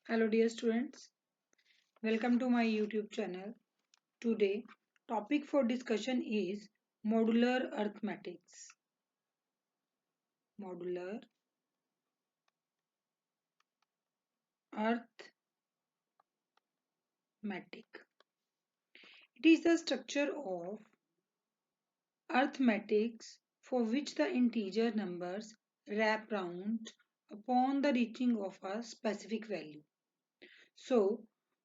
Hello dear students, welcome to my YouTube channel. Today topic for discussion is modular arithmetics. Modular arithmetic. It is the structure of arithmetics for which the integer numbers wrap round upon the reaching of a specific value. So,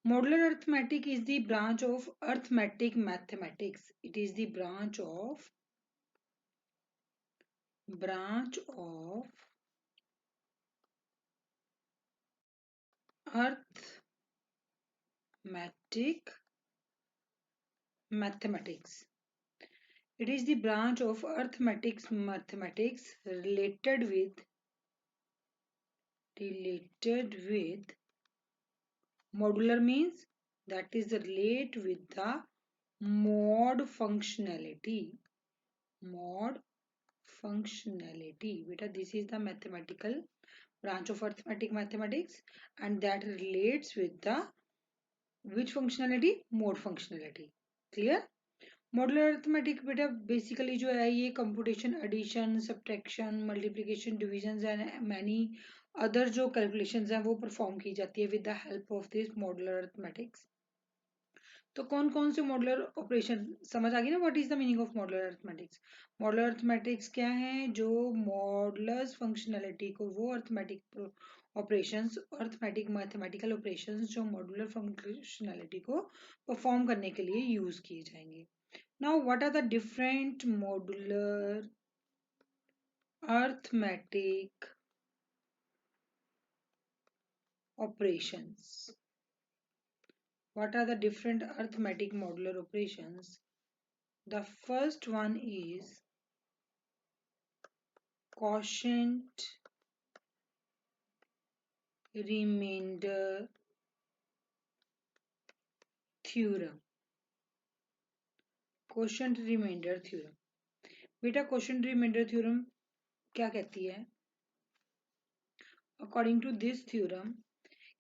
modular arithmetic is the branch of arithmetic mathematics. It is the branch of arithmetic mathematics. It is the branch of arithmetic mathematics related with modular means that is relate with the mod functionality. Mod functionality. Beta, this is the mathematical branch of arithmetic mathematics and that relates with the which functionality? Mod functionality. Clear? Modular arithmetic बेटा basically जो है ये computation addition subtraction multiplication division and many other जो calculations हैं वो perform की जाती है with the help of this modular arithmetics. तो कौन कौन से मॉडुलर ऑपरेशन समझ आ गई ना. What is the meaning of modular arithmetics. Modular arithmetics क्या है? जो मॉडुलस फंक्शनैलिटी को वो arithmetic operations arithmetic mathematical operations जो मॉडुलर फंक्शनैलिटी को परफॉर्म करने के लिए यूज किए जाएंगे. Now, what are the different modular arithmetic operations? What are the different arithmetic modular operations? The first one is quotient remainder theorem. Quotient remainder theorem. बेटा quotient remainder theorem क्या कहती है? According to this theorem,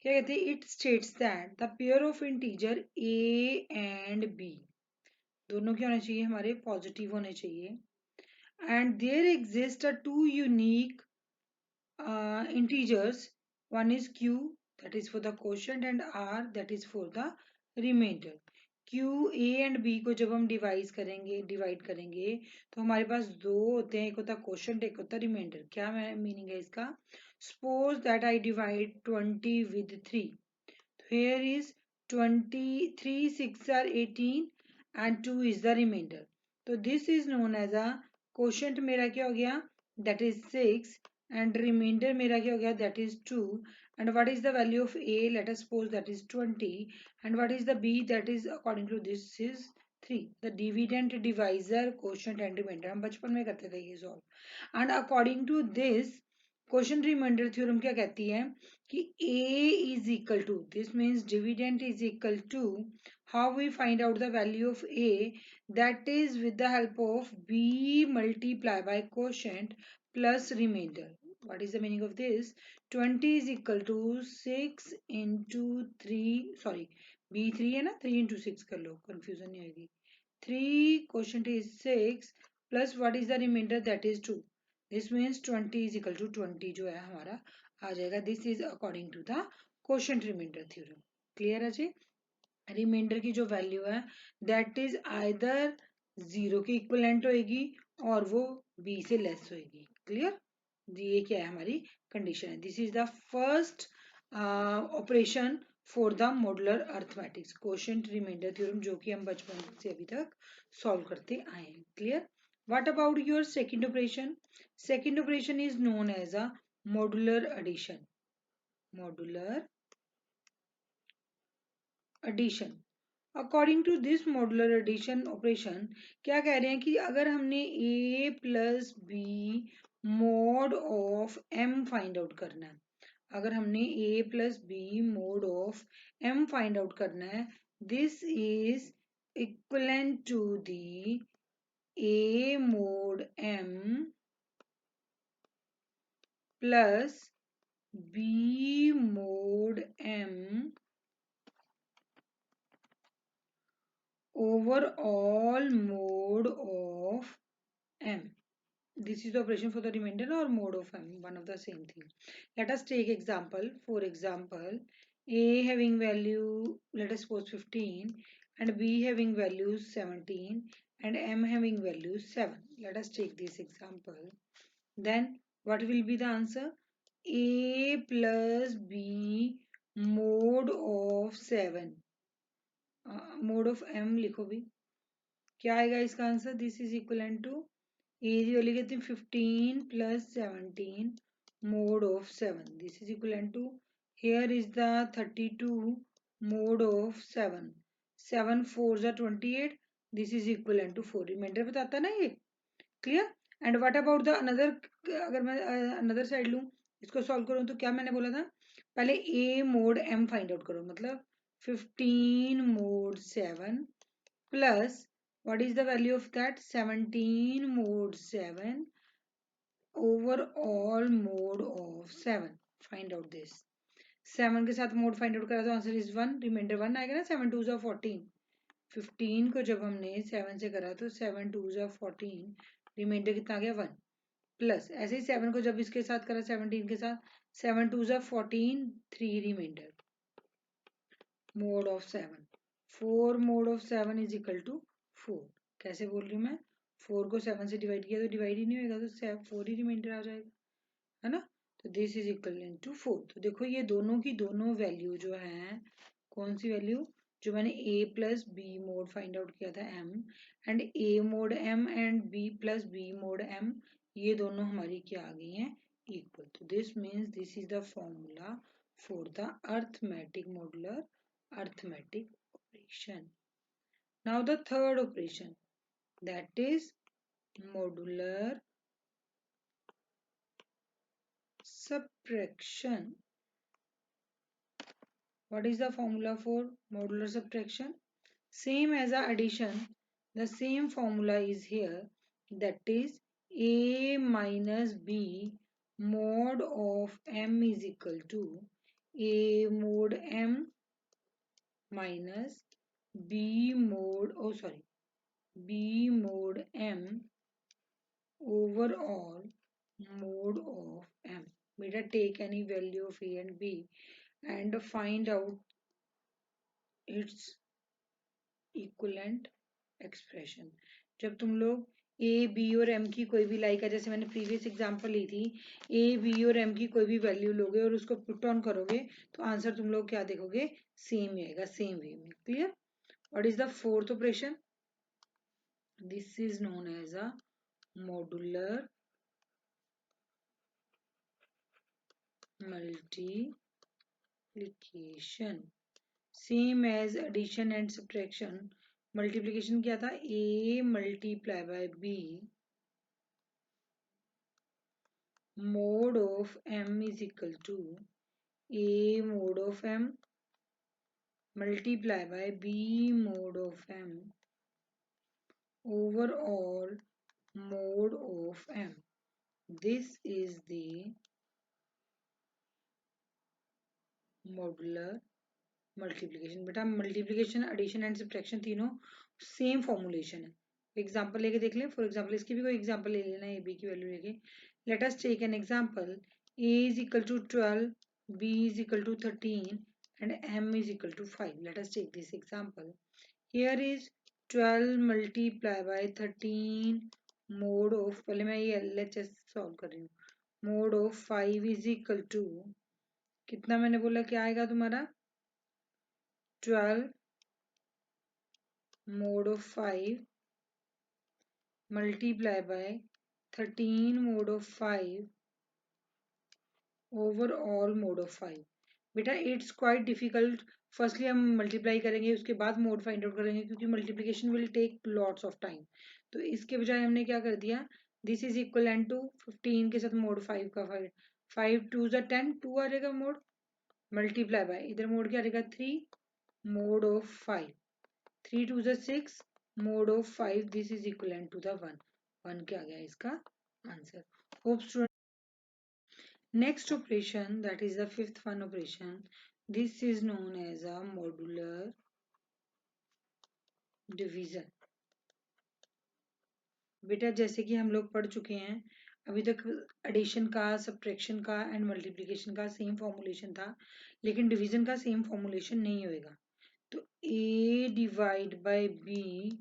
क्या कहते हैं? It states that the pair of integer a and b दोनों क्या होने चाहिए? हमारे पॉजिटिव होने चाहिए. And there exist two unique integers. One is q, that is for the quotient, and r, that is for the remainder. q, a and b को जब हम डिवाइड करेंगे तो हमारे पास दो होते हैं. एक होता है क्वोशंट, एक होता है रिमाइंडर. क्या मीनिंग है इसका? Suppose that I divide 20 with 3. Here is 20, 3 6 are 18 and 2 is the remainder. So this is known as a quotient. मेरा क्या हो गया? That is 6 and remainder मेरा क्या हो गया? That is 2. And what is the value of a? Let us suppose that is 20. And what is the b? That is according to this is 3. The dividend, divisor, quotient and remainder हम बचपन में करते थे ये solve. And according to this question remainder theorem क्या कहती है कि a is equal to, this means dividend is equal to, how we find out the value of a, that is with the help of b multiplied by quotient plus remainder. What is the meaning of this? 20 is equal to 6 into 3, sorry b 3 है ना, 3 into 6 कर लो, confusion नहीं होगी. 3 quotient is 6 plus what is the remainder? That is 2. This means 20 is equal to 20 जो है हमारा आ जाएगा. This is according to the quotient remainder theorem. Clear है जी? रिमाइंडर की जो वैल्यू है दैट इज आइदर 0 के इक्वलेंट होएगी और वो b से लेस होएगी. क्लियर? ये क्या है हमारी कंडीशन है. This is the first operation for the modular arithmetics quotient remainder theorem जो कि हम बचपन से अभी तक सॉल्व करते आए हैं. Clear? What about your second operation? Second operation is known as a modular addition. Modular addition. According to this modular addition operation क्या कह रहे हैं कि अगर हमने a plus b mod of m find out करना है, अगर हमने a plus b mod of m find out करना है, this is equivalent to the a mod m plus B mod M over all mod of M. This is the operation for the remainder or mode of M, one of the same thing. Let us take example. For example, A having value, let us suppose 15, and B having value 17, and M having value 7. Let us take this example. Then what will be the answer? A plus B mode of 7. Mode of M लिखो भी. क्या आएगा इसका answer? This is equal to A की value कितनी 15 plus 17 mod of 7. This is equal to here is the 32 mod of 7. 7 4 जा 28. This is equal to 4. Remainder बताता है ना ये. Clear. And what about the another. अगर मैं अनदर साइड लूँ, इसको सॉल्व करूँ तो क्या मैंने बोला था? पहले ए मोड एम फाइंड आउट करो. मतलब 15 mode 7 plus what is the value of that? 17 mod 7 over all mod of 7. Find out this. 7 के साथ mod find out करा तो आंसर इज 1. रिमाइंडर 1 आएगा ना. 7 2 14. 15 को जब हमने 7 से करा तो 7 2 14. रिमाइंडर कितना आ गया? 1. प्लस ऐसे ही 7 को जब इसके साथ करा 17 के साथ 7 2 14. 3 remainder. Mod of 7. 4 mod of 7 is equal to 4. कैसे बोल रही हूँ मैं? 4 को 7 से डिवाइड किया तो डिवाइड ही नहीं होगा, तो 4 ही रिमाइंडर आ जाएगा, है ना. तो दिस इज इक्वल टू 4. तो देखो ये दोनों की दोनों वैल्यू जो है, कौन सी वैल्यू? जो मैंने a plus b mod find out किया था m, and a mod m and b plus b mod m, ये दोनों हमारी क्या आ गई हैं? इक्वल. तो this means this is the formula for the arithmetic modular arithmetic operation. Now the third operation, that is modular subtraction. What is the formula for modular subtraction? Same as the addition, the same formula is here, that is a minus b mod of m is equal to a mod m minus b mod, oh sorry, b mod m over all mod of m. Beta, take any value of a and b and find out its equivalent expression. जब तुम लोग A B और M की कोई भी like है, जैसे मैंने प्रीवियस एग्जांपल ली थी, ए बी और एम की कोई भी वैल्यू लोगे और उसको पुट ऑन करोगे तो आंसर तुम लोग क्या देखोगे? सेम ही आएगा, सेम वे में. Clear. What is the fourth operation? This is known as a modular multiplication. Same as addition and subtraction. Multiplication क्या था? a multiply by b mod of m is equal to a mod of m multiply by b mod of m over all mode of m. This is the modular multiplication. बेटा multiplication, addition and subtraction तीनों same formulation है. Example लेके देख लें. For example इसकी भी कोई example ले लेना, ए बी की वैल्यू लेके. Let us take an example. a is equal to 12, b is equal to 13 and m is equal to 5. Let us take this example. Here is 12 multiply by 13 mode of, पहले मैं ये LHS solve कर रही हूँ. mode of 5 is equal to, कितना मैंने बोला क्या आएगा तुम्हारा? 12 mode of 5 multiply by 13 mode of 5 over all mode of 5. बेटा इट्स क्वाइट डिफिकल्ट. फर्स्टली हम मल्टीप्लाई करेंगे, उसके बाद मोड फाइंड आउट करेंगे, क्योंकि multiplication will take lots of time. तो इसके बजाय हमने क्या कर दिया? This is equal and to 15 के साथ मोड 5 का 5. 5 2 जा 10, 2 आ जाएगा मोड. मल्टीप्लाई बाय इधर मोड क्या आ जाएगा? 3 मोड ऑफ 5. 3 2 जा 6 mod of 5. This is equal to the 1. 1 क्या आ गया इसका answer. Hope student Next operation, that is the fifth one operation. This is known as a modular division. बेटा जैसे कि हम लोग पढ़ चुके हैं अभी तक, एडिशन का, सब्ट्रैक्शन का एंड मल्टीप्लिकेशन का सेम फॉर्मूलेशन था, लेकिन डिवीजन का सेम फॉर्मूलेशन नहीं होएगा. तो a divide by b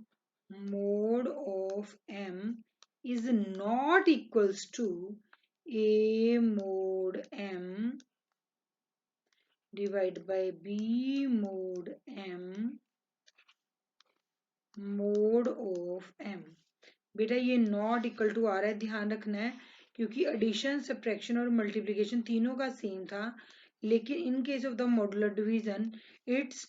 mod of m is not equals to a mod m divide by b mod m mod of m. बेटा ये नॉट इक्वल टू आ रहा है, ध्यान रखना है, क्योंकि एडिशन, सब्ट्रैक्शन और मल्टीप्लिकेशन तीनों का सेम था, लेकिन in case of the modular division it's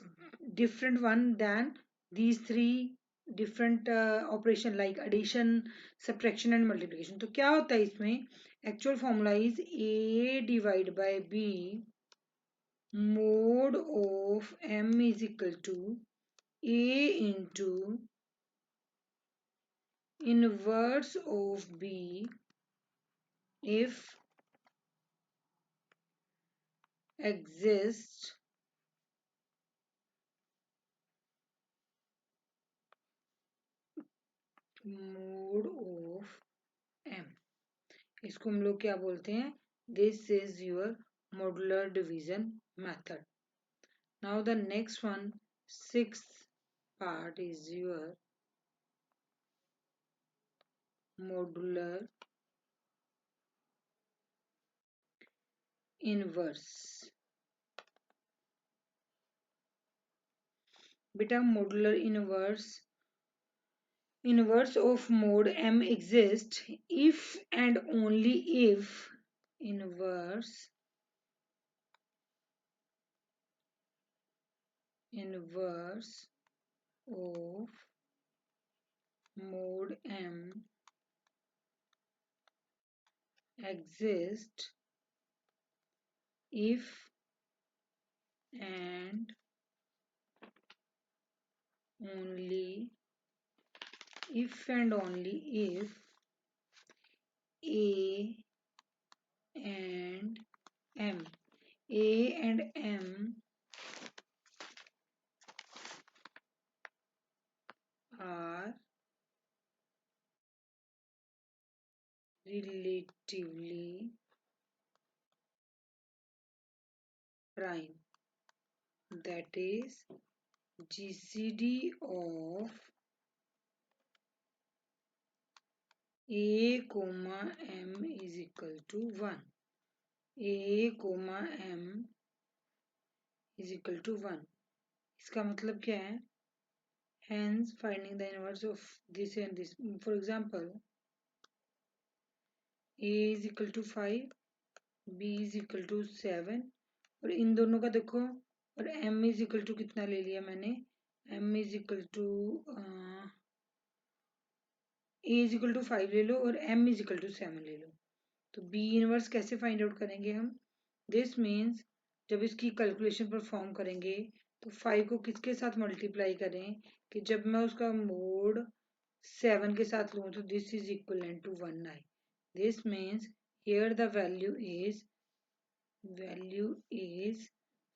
different one then these three different operation like addition, subtraction and multiplication. तो क्या होता है इसमें, actual formula is a divide by b mod of m is equal to a into inverse of b if exists mode of m. इसको हम लोग क्या बोलते हैं, this is your modular division method. Now the next one, sixth part is your modular inverse. बेटा modular inverse of mode m exists if and only if inverse of mode m exists if and only if a and m are relatively prime, that is GCD of a comma m is equal to 1. a comma m is equal to 1. इसका मतलब क्या है, hence finding the inverse of this and this. For example, a is equal to 5, b is equal to 7, और इन दोनों का देखो, और m is equal to कितना ले लिया मैंने, m is equal to a is equal to 5 ले लो और m is equal to 7 ले लो. तो b इनवर्स कैसे फाइंड आउट करेंगे हम, दिस मीन्स जब इसकी कैलकुलेशन परफॉर्म करेंगे तो 5 को किसके साथ मल्टीप्लाई करें कि जब मैं उसका मोड 7 के साथ लूँ तो दिस इज इक्वलेंट टू 1 आए. This means here the value is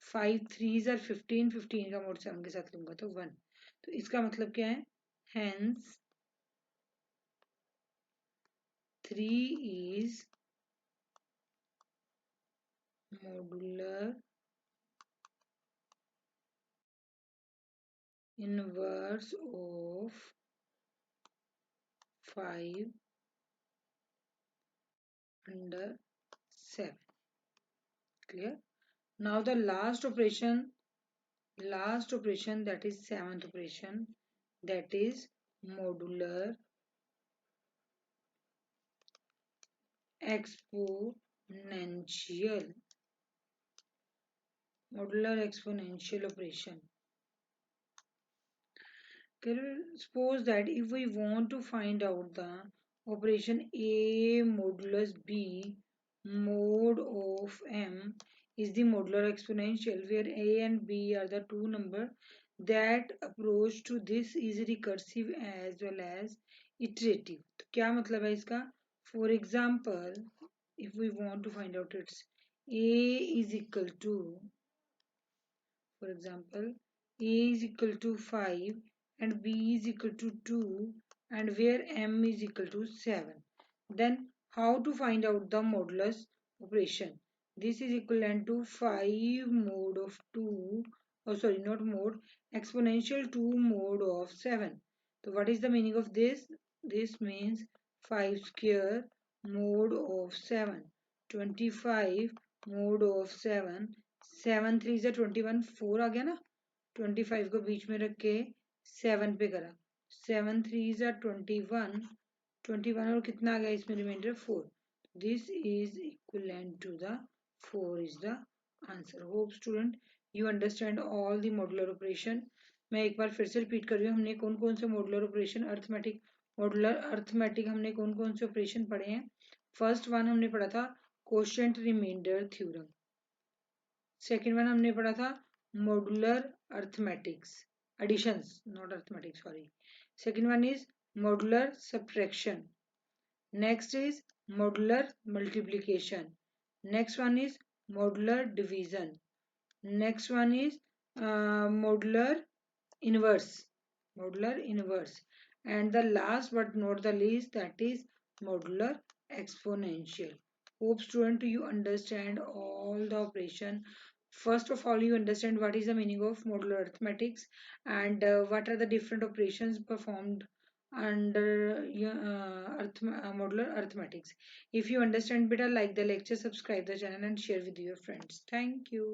5 3s are 15, 15 का मोड 7 के साथ लूंगा तो 1. तो इसका मतलब क्या है, hence 3 is modular inverse of 5 under 7. Clear? Now the last operation, that is seventh operation, that is modular exponential operation. Suppose that if we want to find out the operation a modulus b mod of m is the modular exponential where a and b are the two number, that approach to this is recursive as well as iterative. तो क्या मतलब है इसका, for example if we want to find out its a is equal to, for example, a is equal to 5 and b is equal to 2 and where m is equal to 7, then how to find out the modulus operation? This is equivalent to 5 mod of 2, oh sorry, not mod, exponential 2 mod of 7. So what is the meaning of this? This means 5 square mod of 7, 25 mod of 7, 7 3 से 21, 4 आ गया ना, 25 को बीच में रख के 7 पे करा, 7 3 से 21, 21 और कितना आ गया इसमें remainder 4. This is equivalent to the 4 is the answer. Hope student you understand all the modular operation. मैं एक बार फिर से रिपीट कर रही हूँ, हमने कौन कौन से modular operation, arithmetic, modular arithmetic, हमने कौन कौन से ऑपरेशन पढ़े हैं. फर्स्ट वन हमने पढ़ा था quotient remainder theorem. Second one हमने पढ़ा था modular arithmetics, additions not arithmetics sorry. Second one is modular subtraction. Next is modular multiplication. Next one is modular division. Next one is modular inverse, modular inverse, and the last but not the least that is modular exponential. Hope student you understand all the operation. First of all you understand what is the meaning of modular arithmetics and what are the different operations performed under modular arithmetics. If you understand better, like the lecture, subscribe the channel and share with your friends. Thank you.